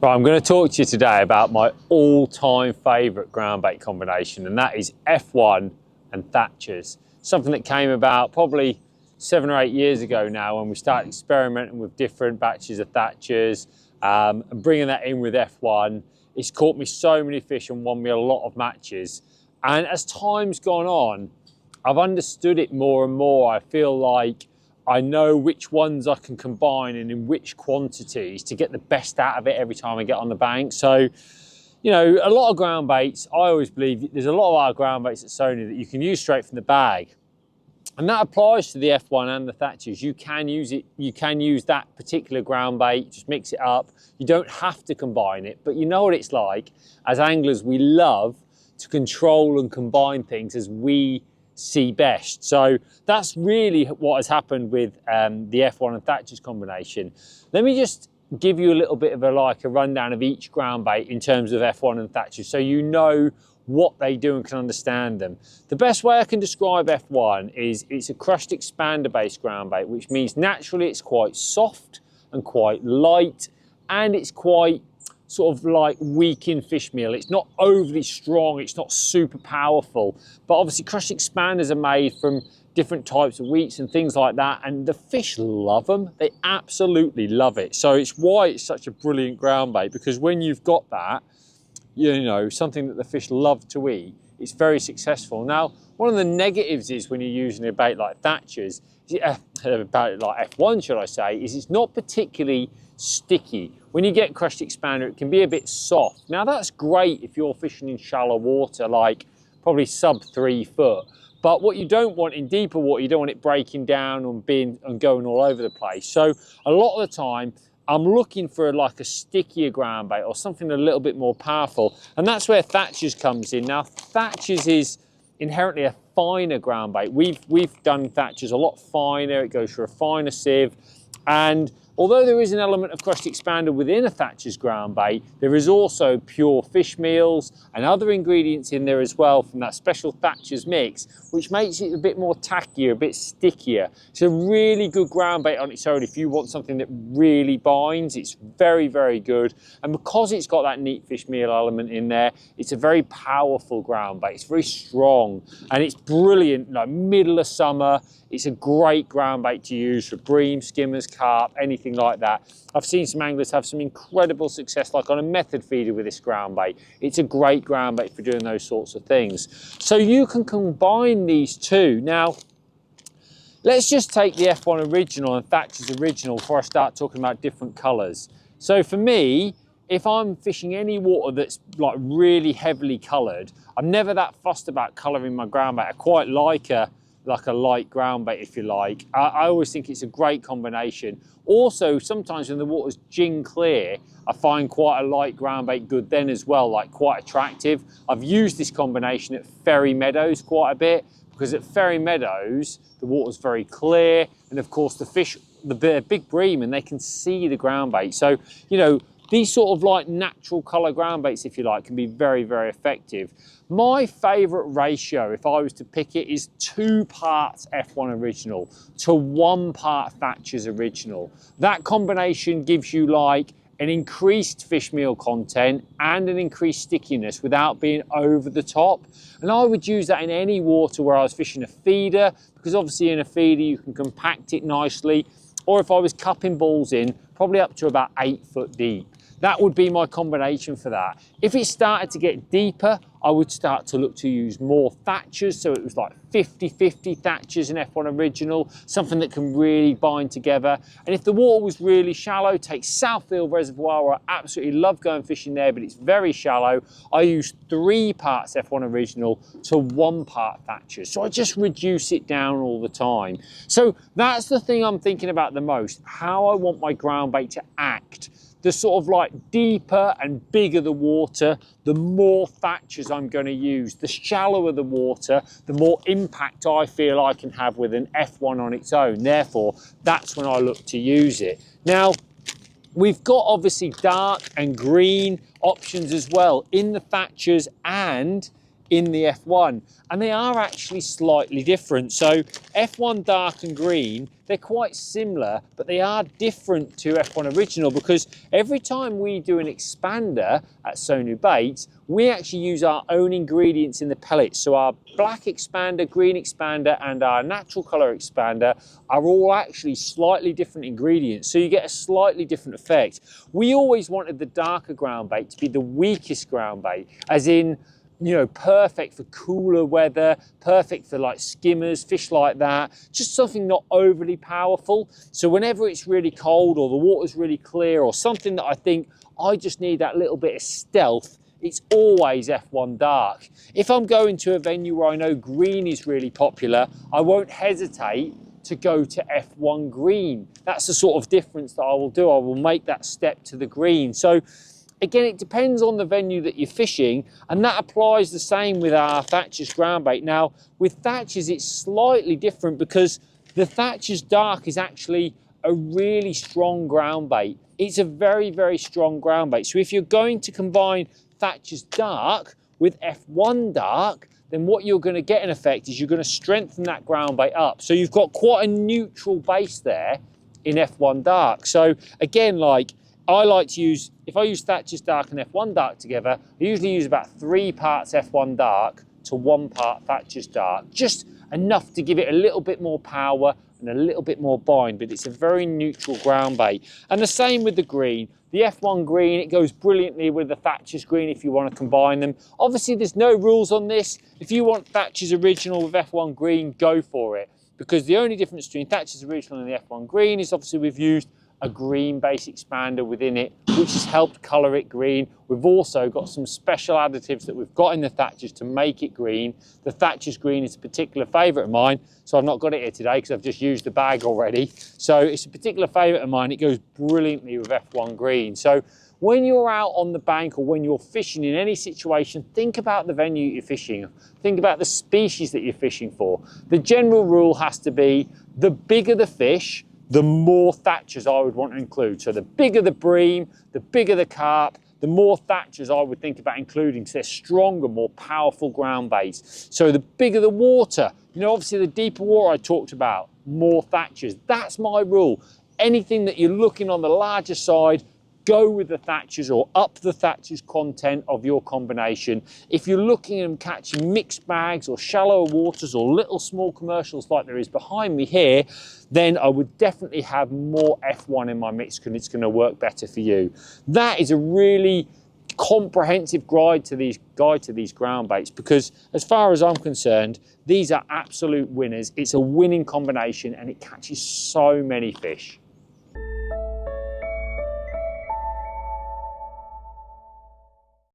Right, I'm going to talk to you today about my all-time favourite ground bait combination, and that is F1 and Thatchers. Something that came about probably 7 or 8 years ago now when we started experimenting with different batches of Thatchers and bringing that in with F1. It's caught me so many fish and won me a lot of matches. And as time's gone on, I've understood it more and more. I feel like I know which ones I can combine and in which quantities to get the best out of it every time I get on the bank. So, you know, a lot of ground baits, I always believe there's a lot of our ground baits at Sony that you can use straight from the bag. And that applies to the F1 and the Thatchers. You can use it, you can use that particular ground bait, just mix it up. You don't have to combine it, but you know what it's like. As anglers, we love to control and combine things as we see best. So that's really what has happened with the F1 and Thatchers combination. Let me just give you a little bit of a rundown of each ground bait in terms of F1 and Thatchers, so you know what they do and can understand them. The best way I can describe F1 is it's a crushed expander based ground bait, which means naturally it's quite soft and quite light, and it's quite sort of like weak in fish meal. It's not overly strong, it's not super powerful, but obviously crushed expanders are made from different types of wheats and things like that, and the fish love them. They absolutely love it. So it's why it's such a brilliant ground bait, because when you've got that, you know, something that the fish love to eat, it's very successful. Now, one of the negatives is when you're using a bait like Thatchers, a bait like F1 should I say, is it's not particularly sticky. When you get crushed expander, it can be a bit soft. Now that's great if you're fishing in shallow water, like probably sub 3 foot. But what you don't want in deeper water, you don't want it breaking down and going all over the place. So a lot of the time, I'm looking for like a stickier ground bait or something a little bit more powerful. And that's where Thatchers comes in. Now, Thatchers is inherently a finer ground bait. We've done Thatchers a lot finer. It goes for a finer sieve. And although there is an element of crushed expander within a Thatchers ground bait, there is also pure fish meals and other ingredients in there as well from that special Thatchers mix, which makes it a bit more tackier, a bit stickier. It's a really good ground bait on its own if you want something that really binds. It's very, very good. And because it's got that neat fish meal element in there, it's a very powerful ground bait. It's very strong and it's brilliant, like middle of summer. It's a great ground bait to use for bream, skimmers, carp, anything like that. I've seen some anglers have some incredible success, like on a method feeder with this ground bait. It's a great ground bait for doing those sorts of things. So you can combine these two. Now, let's just take the F1 original and Thatchers original before I start talking about different colours. So for me, if I'm fishing any water that's like really heavily coloured, I'm never that fussed about colouring my ground bait. I quite like a light ground bait, if you like. I always think it's a great combination. Also, sometimes when the water's gin clear, I find quite a light ground bait good then as well, like quite attractive. I've used this combination at Ferry Meadows quite a bit, because at Ferry Meadows, the water's very clear, and of course the fish, the big bream, and they can see the ground bait. So, you know, these sort of like natural colour ground baits, if you like, can be very, very effective. My favourite ratio, if I was to pick it, is 2 parts F1 original to 1 part Thatchers original. That combination gives you like an increased fish meal content and an increased stickiness without being over the top. And I would use that in any water where I was fishing a feeder, because obviously in a feeder you can compact it nicely. Or if I was cupping balls in, probably up to about 8 foot deep. That would be my combination for that. If it started to get deeper, I would start to look to use more Thatchers. So it was like 50-50 Thatchers and F1 original, something that can really bind together. And if the water was really shallow, take Southfield Reservoir, where I absolutely love going fishing there, but it's very shallow. I use 3 parts F1 original to 1 part Thatchers. So I just reduce it down all the time. So that's the thing I'm thinking about the most, how I want my ground bait to act. The sort of like deeper and bigger the water, the more Thatchers I'm going to use. The shallower the water, the more impact I feel I can have with an F1 on its own. Therefore, that's when I look to use it. Now, we've got obviously dark and green options as well in the Thatchers and in the F1, and they are actually slightly different. So F1 dark and green, they're quite similar, but they are different to F1 original, because every time we do an expander at Sonubaits, we actually use our own ingredients in the pellets. So our black expander, green expander, and our natural color expander are all actually slightly different ingredients. So you get a slightly different effect. We always wanted the darker ground bait to be the weakest ground bait, as in, you know, perfect for cooler weather, perfect for like skimmers, fish like that, just something not overly powerful. So whenever it's really cold or the water's really clear or something that I think I just need that little bit of stealth, it's always F1 dark. If I'm going to a venue where I know green is really popular, I won't hesitate to go to F1 green. That's the sort of difference that I will do. I will make that step to the green. So again, it depends on the venue that you're fishing, and that applies the same with our Thatchers ground bait. Now, with Thatchers, it's slightly different because the Thatchers dark is actually a really strong ground bait. It's a very, very strong ground bait. So if you're going to combine Thatchers dark with F1 dark, then what you're going to get in effect is you're going to strengthen that ground bait up. So you've got quite a neutral base there in F1 dark. So again, like, I like to use, if I use Thatchers dark and F1 dark together, I usually use about 3 parts F1 dark to 1 part Thatchers dark, just enough to give it a little bit more power and a little bit more bind, but it's a very neutral ground bait. And the same with the green. The F1 green, it goes brilliantly with the Thatchers green if you want to combine them. Obviously, there's no rules on this. If you want Thatchers original with F1 green, go for it. Because the only difference between Thatchers original and the F1 green is obviously we've used a green base expander within it, which has helped colour it green. We've also got some special additives that we've got in the Thatchers to make it green. The Thatchers green is a particular favourite of mine, so I've not got it here today because I've just used the bag already. So it's a particular favourite of mine. It goes brilliantly with F1 green. So when you're out on the bank or when you're fishing in any situation, think about the venue you're fishing. Think about the species that you're fishing for. The general rule has to be the bigger the fish, the more Thatchers I would want to include. So the bigger the bream, the bigger the carp, the more Thatchers I would think about including, because they're stronger, more powerful ground baits. So the bigger the water, you know, obviously the deeper water I talked about, more Thatchers. That's my rule. Anything that you're looking on the larger side, go with the Thatchers or up the Thatchers content of your combination. If you're looking at them catching mixed bags or shallower waters or little small commercials like there is behind me here, then I would definitely have more F1 in my mix because it's going to work better for you. That is a really comprehensive guide to these ground baits, because as far as I'm concerned, these are absolute winners. It's a winning combination and it catches so many fish.